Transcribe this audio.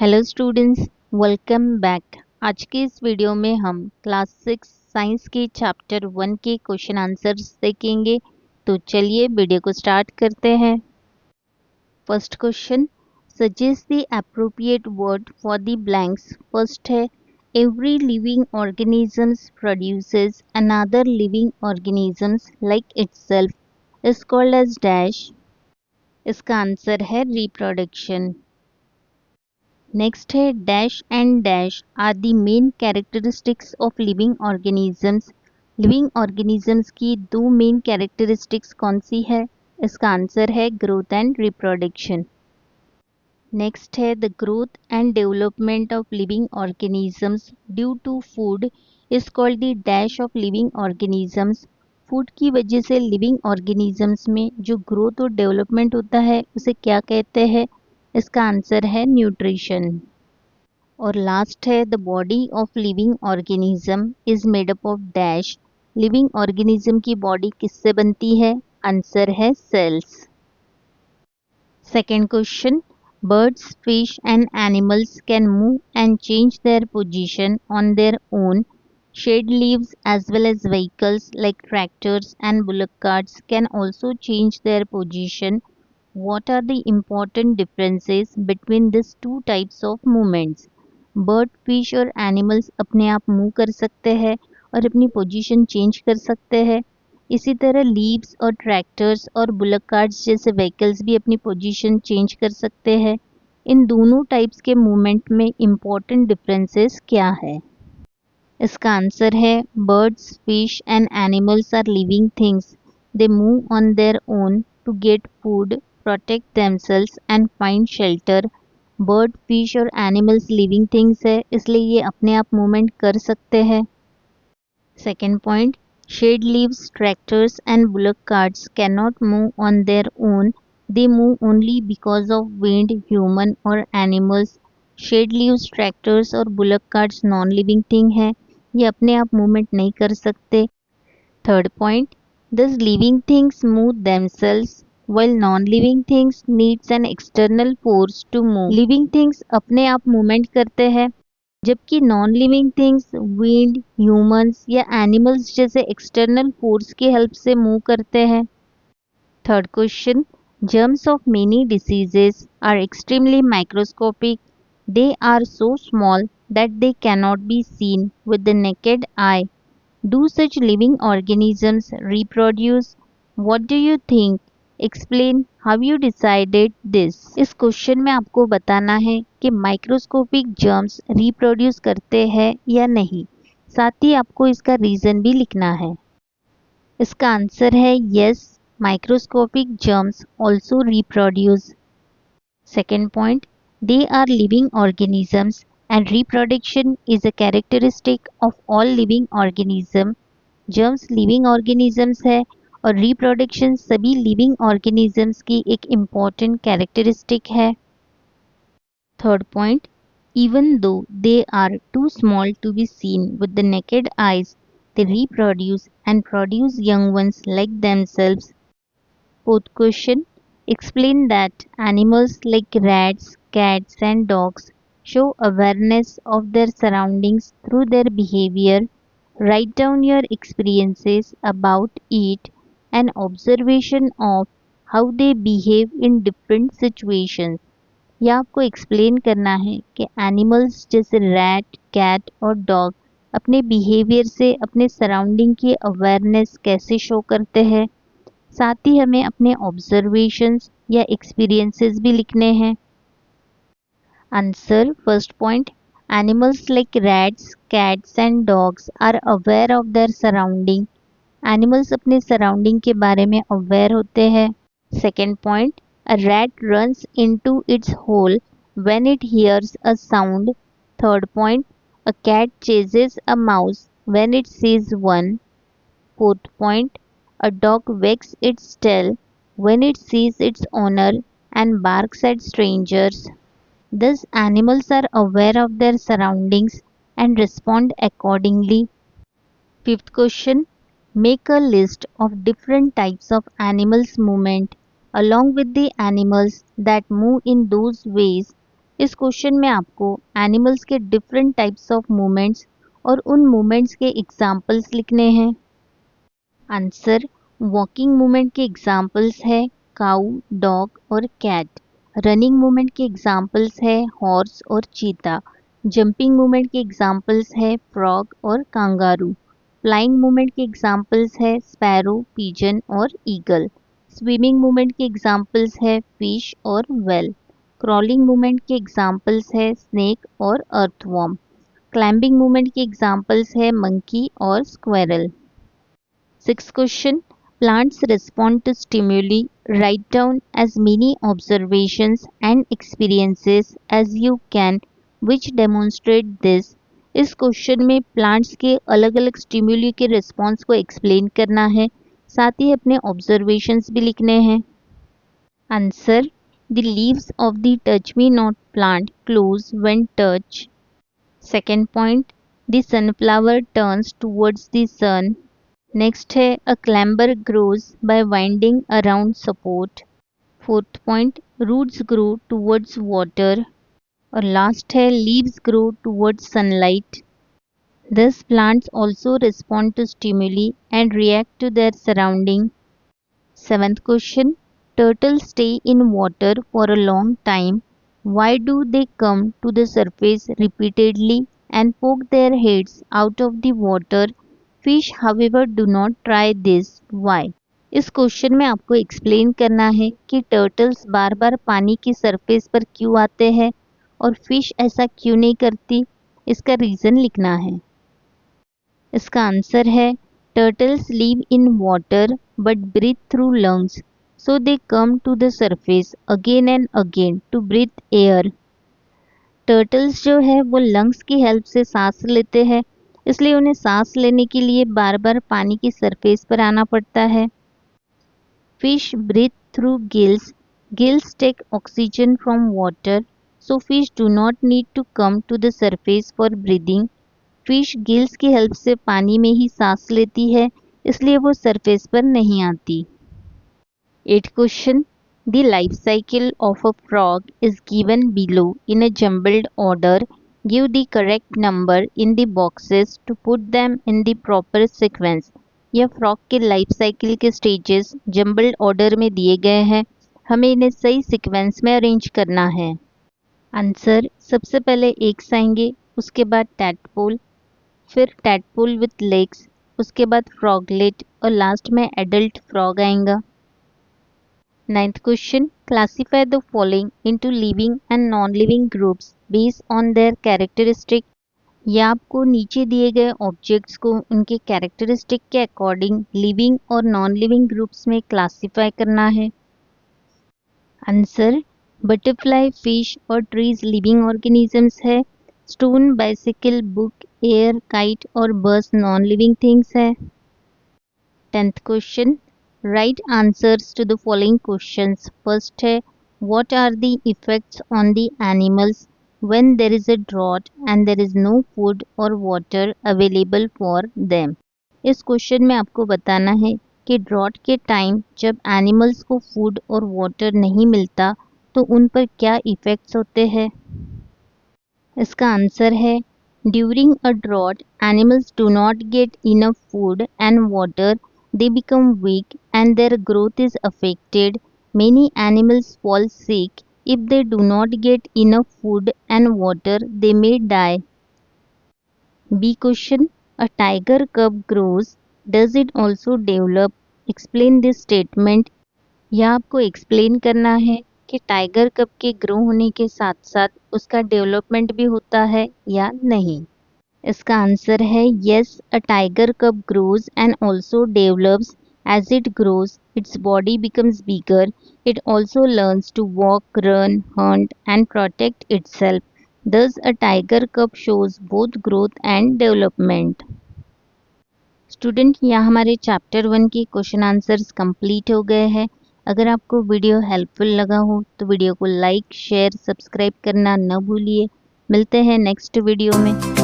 Hello students, welcome back. आज के इस वीडियो में हम क्लास 6 साइंस के चैप्टर 1 के क्वेश्चन आंसर्स देखेंगे। तो चलिए वीडियो को स्टार्ट करते हैं। First question, suggest the appropriate word for the blanks. First है, every living organisms produces another living organisms like itself is called as dash. इसका आंसर है रिप्रोडक्शन। नेक्स्ट है, dash and dash are the main characteristics of living organisms. Living organisms की दो main characteristics कौन सी है? इसका answer है growth and reproduction. Next है, the growth and development of living organisms due to food is called the dash of living organisms. Food की वजह से लिविंग ऑर्गेनिजम्स में जो ग्रोथ और डेवलपमेंट होता है उसे क्या कहते हैं? इसका आंसर है न्यूट्रिशन। और लास्ट है, the body of living organism is made up of dash. Living organism की बॉडी किससे बनती है? आंसर है cells. Second question, birds, fish and animals can move and change their position on their own. Shed leaves as well as vehicles like tractors and bullock carts can also change their position. What are the important differences between these two types of movements? Bird, fish और animals अपने आप move कर सकते हैं और अपनी position change कर सकते हैं। इसी तरह लीव्स और ट्रैक्टर्स और बुलक कार्ट्स जैसे व्हीकल्स भी अपनी पोजीशन चेंज कर सकते हैं। इन दोनों टाइप्स के मूवमेंट में इम्पॉर्टेंट डिफरेंसेस क्या है? इसका आंसर है, birds, fish and animals are living things. They move on their own to get food, protect themselves and find shelter. Bird, fish और एनिमल्स लिविंग थिंग्स है, इसलिए ये अपने आप मूवमेंट कर सकते हैं। Second point, shed leaves, tractors and bullock carts can not move on their own. They move only because of wind, human और एनिमल्स। शेड लीव्स, ट्रैक्टर्स और bullock carts non living thing है, ये अपने आप movement नहीं कर सकते। Third point, this living things move themselves while non-living things needs an external force to move. Living things अपने आप मूवमेंट करते हैं, जबकि non living things wind, humans या एनिमल्स जैसे एक्सटर्नल फोर्स की हेल्प से मूव करते हैं। Third question, germs of many diseases are extremely microscopic. They are so small that they cannot be seen with the naked eye. Do such living organisms reproduce? What do you think? Explain how you decided this. इस question में आपको बताना है कि microscopic germs reproduce करते हैं या नहीं, साथ ही आपको इसका रीज़न भी लिखना है। इसका आंसर है yes, microscopic germs also reproduce. Second point, they are living organisms and reproduction is a characteristic of all living organism. Germs living organisms है और reproduction सभी living organisms की एक important characteristic है। Third point, even though they are too small to be seen with the naked eyes, they reproduce and produce young ones like themselves. Fourth question, explain that animals like rats, cats and dogs show awareness of their surroundings through their behavior. Write down your experiences about it and observation of how they behave in different situations. यह आपको explain करना है कि animals जैसे rat, cat और dog अपने behaviour से अपने सराउंडिंग की अवेयरनेस कैसे शो करते हैं। साथ ही हमें अपने ऑब्जर्वेशंस या एक्सपीरियंसेस भी लिखने हैं। Answer, first point, animals like rats, cats and dogs are aware of their surrounding. Animals अपने सराउंडिंग के बारे में अवेयर होते हैं। Second point, a rat runs into its hole when it hears a sound. Third point, a cat chases a mouse when it sees one. Fourth point, a dog wags its tail when it sees its owner and barks at strangers. Thus, animals are aware of their surroundings and respond accordingly. Fifth question, make a list of different types of animals movement along with the animals that move in those ways. इस question में आपको animals के different types of movements और उन movements के examples लिखने हैं। Answer, walking movement के एग्जाम्पल्स है काऊ, डॉग और कैट। रनिंग मूवमेंट के एग्जाम्पल्स है हॉर्स और चीता। जंपिंग मूवमेंट के एग्जाम्पल्स है फ्रॉग और कांगारू। फ्लाइंग मूवमेंट के एग्जाम्पल्स है स्पैरो, पिजन और ईगल। स्विमिंग मूवमेंट के एग्जाम्पल्स है फिश और वेल। क्रॉलिंग मूवमेंट के एग्जाम्पल्स है स्नेक और अर्थवॉर्म। क्लाइंबिंग मूवमेंट के एग्जाम्पल्स है मंकी और squirrel. Sixth question. Plants respond to stimuli. Write down as many observations and experiences as you can which demonstrate this. इस question में plants के अलग अलग स्टिम्युली के रिस्पॉन्स को एक्सप्लेन करना है, साथ ही अपने ऑब्जर्वेशंस भी लिखने हैं। Answer, the leaves of the touch me not plant close when touch. Second point, the sunflower turns towards the sun. Next है a climber grows by winding around support. Fourth point, roots grow towards water. और last है leaves grow towards sunlight. This plants also respond to stimuli and react to their surrounding. Seventh question, turtles stay in water for a long time. Why do they come to the surface repeatedly and poke their heads out of the water? Fish, however, do not try this. Why? इस question में आपको explain करना है कि turtles बार बार पानी की surface पर क्यों आते हैं और फिश ऐसा क्यों नहीं करती, इसका रीज़न लिखना है। इसका आंसर है, turtles live in water but breathe through lungs, so they come to the surface again and again to breathe air. Turtles जो है वो लंग्स की हेल्प से सांस लेते हैं, इसलिए उन्हें सांस लेने के लिए बार बार पानी की सरफेस पर आना पड़ता है। Fish breathe through gills. Gills take oxygen from water, so fish do not need to come to the surface for breathing. Fish gills की हेल्प से पानी में ही सांस लेती है, इसलिए वो सरफेस पर नहीं आती। 8th question. The life cycle of a frog is given below in a jumbled order. Give the correct number in the boxes to put them in the proper sequence. यह फ्रॉग के life cycle के stages jumbled order में दिए गए हैं, हमें इन्हें सही सीक्वेंस में अरेंज करना है। आंसर, सबसे पहले एग्स आएंगे, उसके बाद टैडपोल, फिर टैडपोल विथ लेग्स, उसके बाद फ्रॉगलेट और लास्ट में एडल्ट फ्रॉग आएगा। 9th question. Classify the following into living and non-living groups based on their characteristic. या आपको नीचे दिए गए ऑब्जेक्ट्स को उनके कैरेक्टरिस्टिक के अकॉर्डिंग लिविंग और नॉन लिविंग ग्रुप्स में क्लासिफाई करना है। आंसर, बटरफ्लाई, फिश और ट्रीज लिविंग ऑर्गेनिजम्स है। Stone, bicycle, book, air, kite और बर्ड्स नॉन लिविंग थिंग्स है। 10th question. Write answers to the following questions. First है, what are the effects on the animals when there is a drought and there is no food or water available for them? इस question में आपको बताना है कि drought के time जब animals को फूड और वाटर नहीं मिलता तो उन पर क्या इफ़ेक्ट्स होते हैं। इसका आंसर है, during a drought animals do not get enough food and water. They become weak and their growth is affected. Many animals fall sick. If they do not get enough food and water, they may die. B question. A tiger cub grows. Does it also develop? Explain this statement. यह आपको explain करना है कि tiger कब के grow होने के साथ साथ उसका डेवलपमेंट भी होता है या नहीं। इसका आंसर है, yes, a tiger cub grows and also develops. As it grows, its body becomes bigger. It also learns to walk, run, hunt and protect itself. Thus, a tiger cub shows both growth and development. Student, यहाँ हमारे chapter 1 के question answers complete हो गए हैं। अगर आपको video helpful लगा हो तो वीडियो को लाइक, शेयर, सब्सक्राइब करना न भूलिए। मिलते हैं नेक्स्ट वीडियो में।